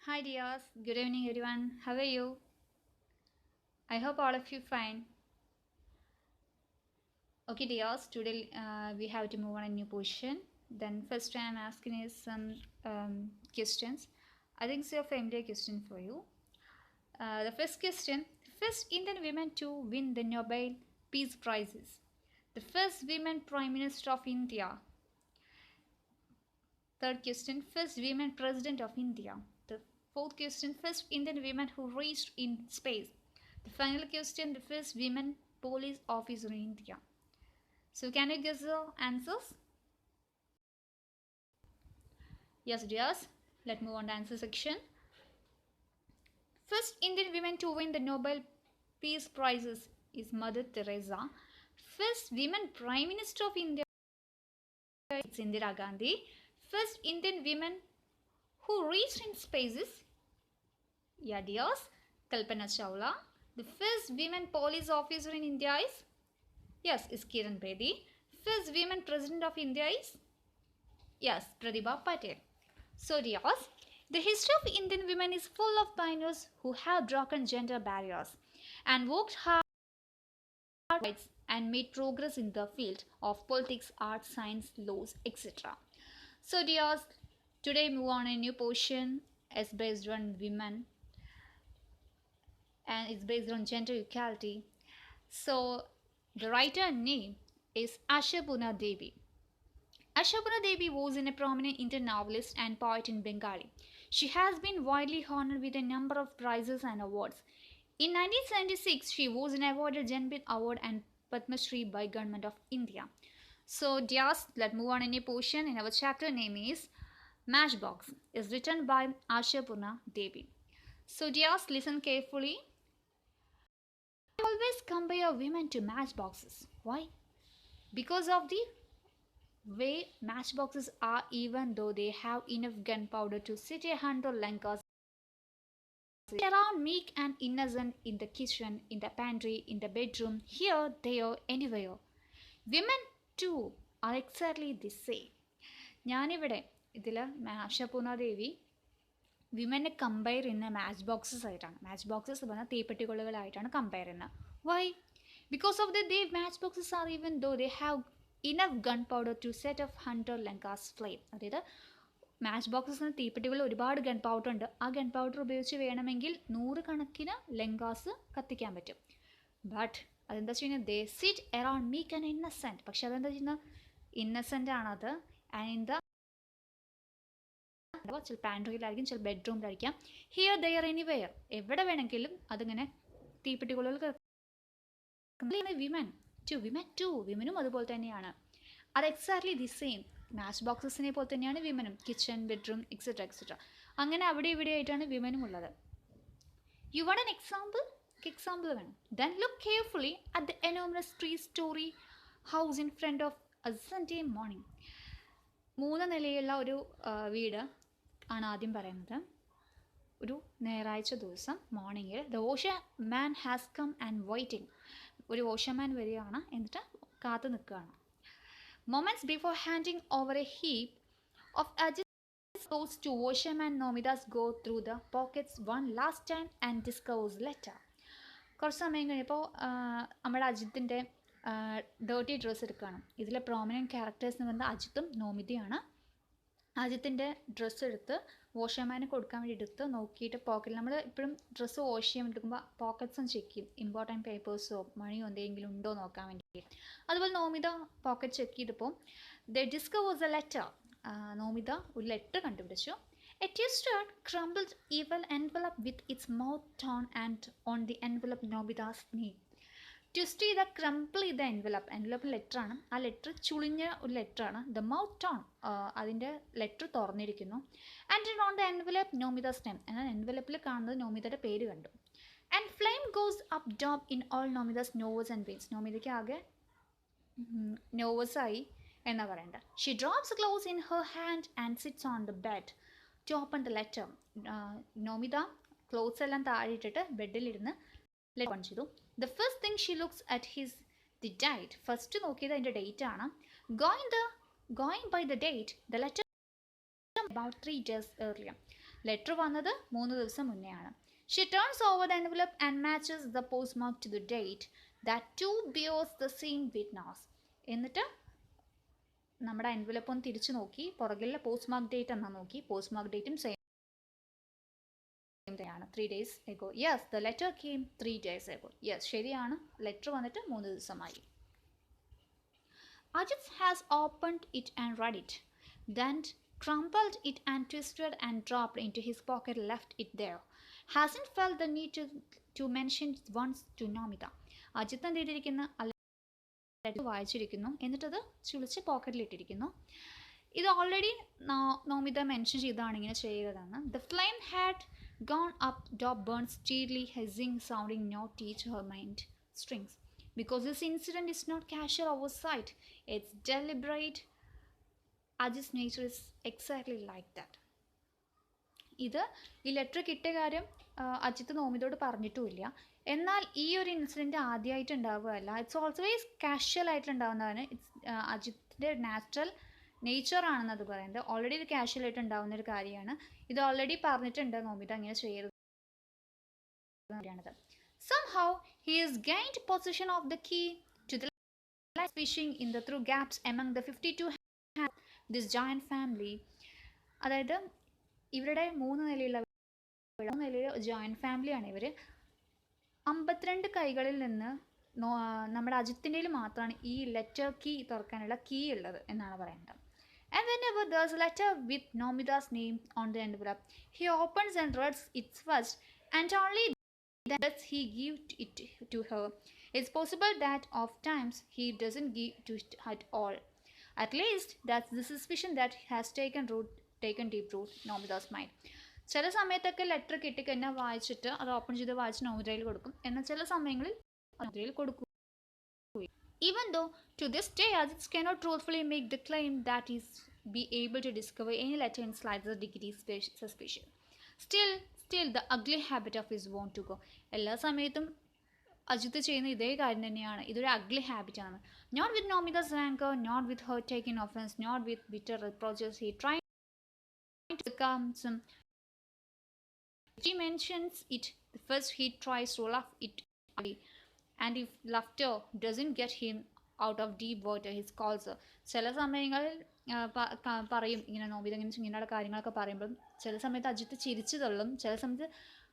Hi dears, good evening everyone. How are you? I hope all of you fine. Okay dears, today we have to move on a new position. Then first I am asking is some questions. I think it's a familiar question for you. The first question, first Indian women to win the Nobel Peace Prizes. The first women Prime Minister of India. Third question, first women President of India. The fourth question, first Indian women who reached in space. The final question, the first women police officer in India. So can you guess the answers? Yes, dears. Let's move on to answer section. First Indian women to win the Nobel Peace Prizes is Mother Teresa. First women Prime Minister of India is Indira Gandhi. First Indian women who reached in spaces, yeah dears, Kalpana Chawla. The first women police officer in India is, yes, is Kiran Bedi. First women president of India is, yes, Pratibha Patel. So dears, the history of Indian women is full of pioneers who have broken gender barriers and worked hard and made progress in the field of politics, art, science, laws, etc. So dears, today move on a new portion is based on women and it's based on gender equality. So the writer name is Ashapurna Devi. Ashapurna Devi was a prominent Indian novelist and poet in Bengali. She has been widely honored with a number of prizes and awards. In 1976, she was awarded Janpith Award and Padma Shri by Government of India. So, dears, let's move on a new portion. In our chapter name is Matchbox. Is written by Ashapurna Devi. So, dears, listen carefully. I always compare women to matchboxes. Why? Because of the way matchboxes are, even though they have enough gunpowder to set 100 Lankas around meek and innocent in the kitchen, in the pantry, in the bedroom, here, there, anywhere. Women too are exactly the same. ഞാനിവിടെ ഇതിൽ ആശാപൂർണ ദേവി വിമനെ compare ചെയ്യുന്ന matchboxes ആയിട്ടാണ്. Matchboxes പറഞ്ഞാൽ തീപ്പെട്ടിക്കൊള്ളുകളായിട്ടാണ് compare ചെയ്യുന്നത്. Why? Because of the matchboxes are even though they have enough gunpowder to set off 100 Lankas flame. അതായത് match ബോക്സസിന് തീപ്പെട്ടികളിൽ ഒരുപാട് ഗൺ പൗഡർ ഉണ്ട്. ആ ഗൺ പൗഡർ ഉപയോഗിച്ച് വേണമെങ്കിൽ 100 കണക്കിന് ലങ്കാസ് കത്തിക്കാൻ പറ്റും. ബട്ട് അതെന്താ ചെയ്യുന്നത്? They sit around meek and innocent. പക്ഷെ അതെന്താ ചെയ്യുന്നത്? ഇന്നസെൻ്റ് ആണത്. ആൻഡ് ഇൻ ദ ചില പാൻട്രിയിലായിരിക്കും, ചില ബെഡ്റൂമിലായിരിക്കാം. ഹിയർ ദെയർ എനിവെയർ, എവിടെ വേണമെങ്കിലും അതിങ്ങനെ തീപ്പെട്ടിക്കൊള്ളുകൾ. വിമൻ ടു വിമനും അതുപോലെ തന്നെയാണ്. അത് എക്സാക്ട്ലി ദി സെയിം മാച്ച് ബോക്സസിനെ പോലെ തന്നെയാണ് വിമനും. Kitchen, bedroom, etcetera etcetera. അങ്ങനെ അവിടെ ഇവിടെ ആയിട്ടാണ് വിമനും ഉള്ളത്. You want an example? Example വേണം. Then look carefully at the enormous 3-story house in front of a Sunday morning. 3 നിലയുള്ള ഒരു വീട് ആണ് ആദ്യം പറയുന്നത്. ഒരു ഞായറാഴ്ച ദിവസം മോർണിംഗിൽ the washerman has come and waiting. ഒരു വാഷർമാൻ വരികയാണ്, എന്നിട്ട് കാത്തു നിൽക്കുകയാണ്. Moments before handing over a heap of agitated clothes to washerman, Nomidas go through the pockets one last time and discovers letter. കുറച്ച് സമയം കഴിഞ്ഞപ്പോൾ നമ്മുടെ അജിത്തിൻ്റെ ഡേർട്ടി ഡ്രസ്സ് എടുക്കുകയാണ്. ഇതിലെ പ്രോമിനൻറ്റ് ക്യാരക്ടേഴ്സ് എന്ന് പറയുന്നത് അജിത്തും നോമിതയാണ്. അജിത്തിൻ്റെ ഡ്രസ്സ് എടുത്ത് വാഷർമാന് കൊടുക്കാൻ വേണ്ടി എടുത്ത് നോക്കിയിട്ട് പോക്കറ്റിൽ, നമ്മൾ ഇപ്പോഴും ഡ്രസ്സ് വാഷ് ചെയ്യാൻ വേണ്ടി എടുക്കുമ്പോൾ പോക്കറ്റ്സും ചെക്ക് ചെയ്യും, ഇമ്പോർട്ടൻറ്റ് പേപ്പേഴ്സോ മണിയോ എന്തെങ്കിലും ഉണ്ടോ നോക്കാൻ വേണ്ടി. അതുപോലെ നോമിത പോക്കറ്റ് ചെക്ക് ചെയ്തപ്പോൾ the discovers a letter. Nomita ഒരു ലെറ്റർ കണ്ടുപിടിച്ചു. A twisted crumbled evil envelope with its mouth torn and on the envelope Nomita's name. Twist ചെയ്ത ക്രംപിൾ ചെയ്ത എൻവലപ്പ് ലെറ്ററാണ്. ആ ലെറ്റർ ചുളിഞ്ഞ ഒരു ലെറ്ററാണ്. ദ മൗത്ത് ടോൺ, അതിൻ്റെ ലെറ്റർ തുറന്നിരിക്കുന്നു. And on the envelope Nomita's name, എന്നാൽ എൻവലപ്പിൽ കാണുന്നത് നോമിതയുടെ പേര് കണ്ടു. And flame goes up dope in all Nomita's nerves and veins. നോമിതയ്ക്ക് ആകെ നോവേഴ്സായി എന്നാ പറയേണ്ടത്. She drops clothes in her hand and sits on the bed to open the letter. Nomitha clothes എല്ലാം താഴെ ഇട്ടിട്ട് ബെഡിലിരുന്ന് ലെറ്റർ ഓൺ ചെയ്തു. The first thing she looks at the date. First നോക്കിയത് അതിൻ്റെ ഡേറ്റ് ആണ്. Going by the date the letter about 3 days earlier. Letter വന്നത് 3 ദിവസം മുന്നെയാണ്. She turns over the envelope and matches the postmark to the date that too bears the same witness. എന്നിട്ട് നമ്മുടെ envelope ഒന്ന് തിരിച്ചു നോക്കി, പുറകിലെ പോസ്റ്റ്മാർക്ക് ഡേറ്റ് എന്നാ നോക്കി. പോസ്റ്റ്മാർക്ക് ഡേറ്റും സെയിം ആണ്, 3 days ago. Yes, the letter came 3 days ago. Yes, ശരിയാണ്, ലെറ്റർ വന്നിട്ട് 3 ദിവസമായി. Ajit has opened it and read it, then crumpled it and twisted and dropped into his pocket, left it there. Hasn't felt the need to mention it once to Nomita. Ajith എന്ത് ചെയ്തിരിക്കുന്നു, letter വായിച്ചിരിക്കുന്നു, എന്നിട്ടത് ചുളിച്ച് പോക്കറ്റിലിട്ടിരിക്കുന്നു. ഇത് already Nomita mention ചെയ്താണ് ഇങ്ങനെ ചെയ്യുന്നതാണ്. The flame had gone up, dog burns steadily, hissing, sounding no teach her mind strings. Because this incident is not casual oversight, it's deliberate. Ajit's nature is exactly like that. ഇത് ഈ letter കിട്ടിയ കാര്യം അജിത്ത് നോമിതോട് പറഞ്ഞിട്ടുമില്ല. എന്നാൽ ഈ ഒരു incident ആദ്യമായിട്ട് ഉണ്ടാവുകയല്ല. It's always casual ആയിട്ട് ഉണ്ടാവുന്നതാണ്. അജിത്തിൻ്റെ നാച്ചുറൽ നേച്ചറാണെന്ന് അത് പറയുന്നത്. ഓൾറെഡി ഇത് കാഷ്വൽ ആയിട്ട് ഉണ്ടാവുന്ന ഒരു കാര്യമാണ്. ഇത് ഓൾറെഡി പറഞ്ഞിട്ടുണ്ട് നോമിത അങ്ങനെ ചെയ്യരുത്. Somehow he has gained possession of the key to the light fishing in the through gaps among the 52 hands this giant family. അതായത് ഇവരുടെ 3 നിലയുള്ള ജോയിൻറ്റ് ഫാമിലിയാണ് ഇവർ. 52 കൈകളിൽ നിന്ന് നമ്മുടെ അജിത്തിൻ്റെയിൽ മാത്രമാണ് ഈ ലെറ്റർ കീ തുറക്കാനുള്ള കീ ഉള്ളത് എന്നാണ് പറയുന്നത്. And whenever there's a letter with Nomita's name on the envelope, he opens and reads it first, and only then does he give it to her. It's possible that of times he doesn't give to it at all. At least that's the suspicion that has taken deep root in Nomita's mind. ചില സമയത്തൊക്കെ letter കിട്ടിക്കഴിഞ്ഞാൽ വായിച്ചിട്ട് അത് open ചെയ്ത് വായിച്ച് നോമിതയിൽ കൊടുക്കും, എന്നാൽ ചില സമയങ്ങളിൽ നോമിതയിൽ കൊടുക്കും. Even though to this day Ajit cannot truthfully make the claim that he be able to discover any letter in slightest degree suspicion. Still the ugly habit of his want to go. എല്ലാ സമയത്തും അജിത്ത് ചെയ്യുന്ന ഇതേ കാര്യം തന്നെയാണ്. ഇതൊരു ugly ഹാബിറ്റാണ്. Not with Nomita's rancor, not with her taking offense, not with bitter reproaches. He trying to become some. She mentions it. First he tries to laugh it away, and if laughter doesn't get him out of deep water, he calls her. ചില സമയങ്ങളിൽ പറയും ഇങ്ങനെ നോമിത ഇങ്ങനെയുള്ള കാര്യങ്ങളൊക്കെ പറയുമ്പോൾ ചില സമയത്ത് അജിത്ത് ചിരിച്ചു തള്ളും, ചില സമയത്ത്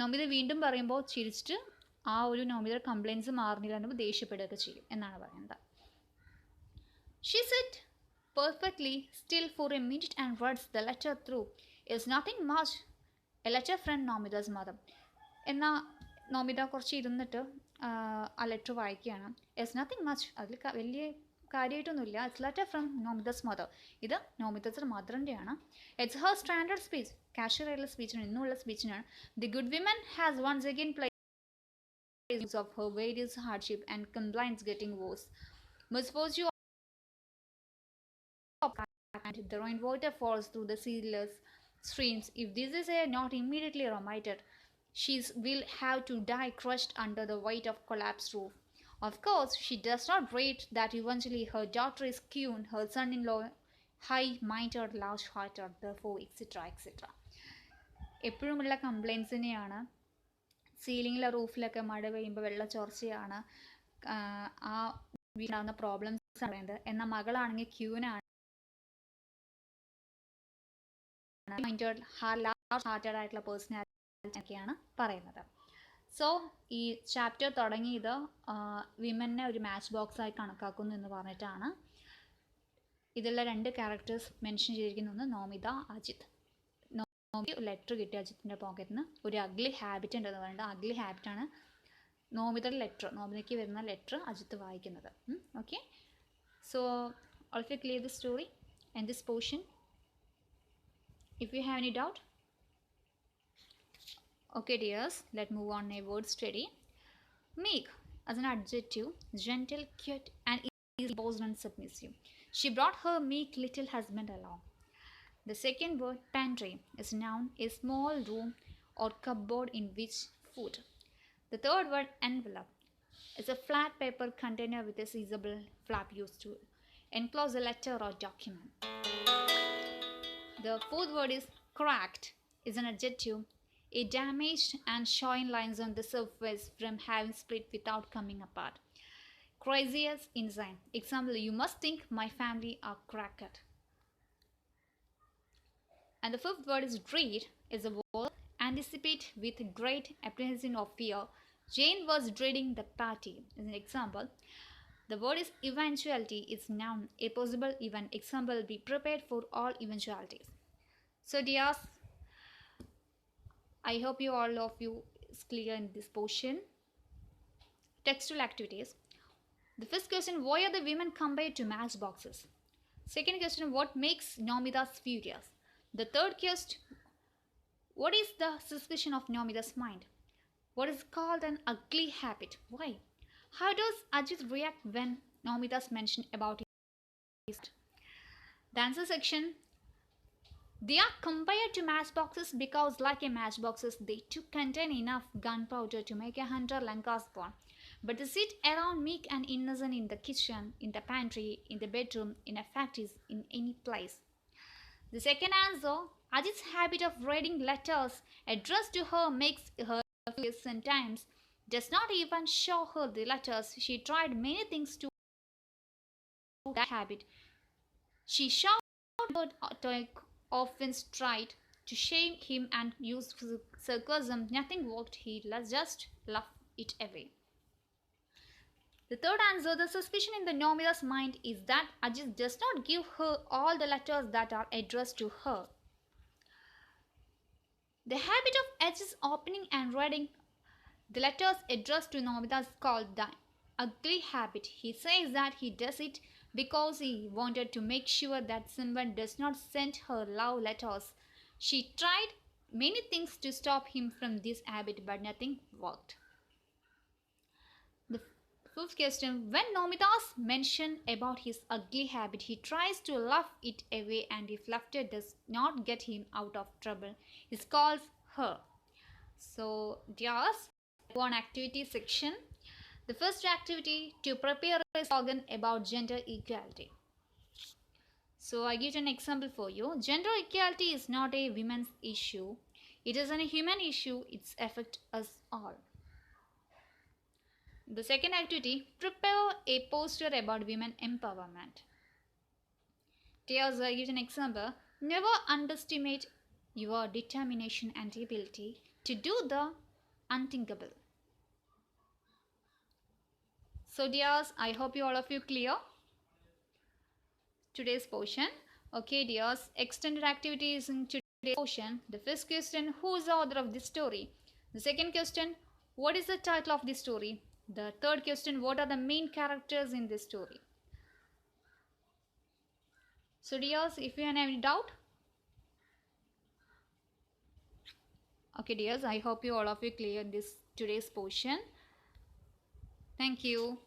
നോമിത വീണ്ടും പറയുമ്പോൾ ചിരിച്ചിട്ട് ആ ഒരു നോമിതയുടെ കംപ്ലയിൻസ് മാറുന്നില്ല എന്ന് ദേഷ്യപ്പെടുകയൊക്കെ ചെയ്യും എന്നാണ് പറയുന്നത്. She sat perfectly still for a minute and reads the letter through. It's nothing much. A letter from Nomita's mother. എന്നാൽ നോമിത കുറച്ച് ഇരുന്നിട്ട് ആ ലെറ്റർ വായിക്കുകയാണ്. ഇറ്റ്സ് നത്തിങ് മച്ച്, അതിൽ വലിയ കാര്യമായിട്ടൊന്നുമില്ല. It's letter from Nomita's mother. ഇത് നോമിതാസ് മദറിൻ്റെയാണ്. It's her standard speech, casual ആയിട്ടുള്ള സ്പീച്ചിനാണ്, ഇന്നുള്ള സ്പീച്ചിനാണ്. The good women has once again place of her various hardship and complaints getting worse. Misfortune and the rain water falls through the seedless streams. If this is not immediately remedied, she will have to die crushed under the weight of collapsed roof. Of course, she does not rate that eventually her daughter is Kyun, her son-in-law high-minded, large-hearted, therefore, etc. etc. എപ്പോഴുമുള്ള complaints തന്നെയാണ്. സീലിങ്ങിലെ റൂഫിലൊക്കെ മഴ പെയ്യുമ്പോൾ വെള്ളച്ചോർച്ചയാണ് ആ വീടാവുന്ന problems പറയുന്നത്. എന്നാൽ മകളാണെങ്കിൽ ക്യൂനാണ് hearted ആയിട്ടുള്ള പേഴ്സണാലിറ്റിയൊക്കെയാണ് പറയുന്നത്. സോ ഈ ചാപ്റ്റർ തുടങ്ങിയത് വിമനെ ഒരു മാച്ച് ബോക്സായി കണക്കാക്കുന്നു എന്ന് പറഞ്ഞിട്ടാണ്. ഇതിലുള്ള 2 ക്യാരക്ടേഴ്സ് മെൻഷൻ ചെയ്തിരിക്കുന്ന ഒന്ന് നോമിത, അജിത്ത്. നോമിത ലെറ്റർ കിട്ടി അജിത്തിൻ്റെ പോക്കറ്റിൽ നിന്ന്. ഒരു അഗ്ലി ഹാബിറ്റ് ഉണ്ടെന്ന് പറയുന്നത്. അഗ്ലി ഹാബിറ്റാണ് നോമിതയുടെ ലെറ്റർ, നോമിതയ്ക്ക് വരുന്ന ലെറ്റർ അജിത്ത് വായിക്കുന്നത്. Okay, so all of you clear the story and this portion. If you have any doubt. Okay dears, let's move on a word study. Meek as an adjective, gentle, cute and easily posed and submissive. She brought her meek little husband along. The second word, pantry, is noun, a small room or cupboard in which food. The third word, envelope, is a flat paper container with a seizable flap used to enclose a letter or document. The fourth word is cracked, is an adjective, a damaged and showing lines on the surface from having split without coming apart. Crazy as insane. Example, you must think my family are cracked. And the fifth word is dread, is a word anticipate with great apprehension of fear. Jane was dreading the party. As an example, the word is eventuality, is noun, a possible event. Example, be prepared for all eventualities. So dears, I hope you all of you is clear in this portion. Textual activities. The first question, why are the women compared to matchboxes? Second question, what makes Nomida's furious? The third question, what is the suspicion of Nomida's mind? What is called an ugly habit? Why? How does Ajit react when Nomida's mention about his? The answer section, they are compared to matchboxes because, like a matchboxes, they too contain enough gunpowder to make a 100 Lankas bomb. But they sit around meek and innocent in the kitchen, in the pantry, in the bedroom, in a factory, in any place. The second answer, Ajit's habit of reading letters addressed to her makes her furious sometimes. Does not even show her the letters. She tried many things to that habit. She shouted, often tried to shame him and use sarcasm. Nothing worked. He just laughed it away. The third answer, the suspicion in the Nomida's mind is that Ajit does not give her all the letters that are addressed to her. The habit of Ajit's opening and reading the letters addressed to Nomida is called the ugly habit. He says that he does it because he wanted to make sure that someone does not send her love letters. She tried many things to stop him from this habit, but nothing worked. The fifth question, when Nomida's mention about his ugly habit, he tries to laugh it away, and if laughter does not get him out of trouble, he calls her. So, dears, one activity section. The first activity, to prepare a slogan about gender equality. So I give an example for you. Gender equality is not a women's issue. It is a human issue. It affects us all. The second activity, prepare a poster about women empowerment. Here's I give an example. Never underestimate your determination and ability to do the unthinkable. So dears, I hope you all of you clear today's portion. Okay dears, extended activities in today's portion. The first question, who is the author of this story? The second question, what is the title of this story? The third question, what are the main characters in this story? So dears, if you have any doubt. Okay dears, I hope you all of you clear this today's portion. Thank you.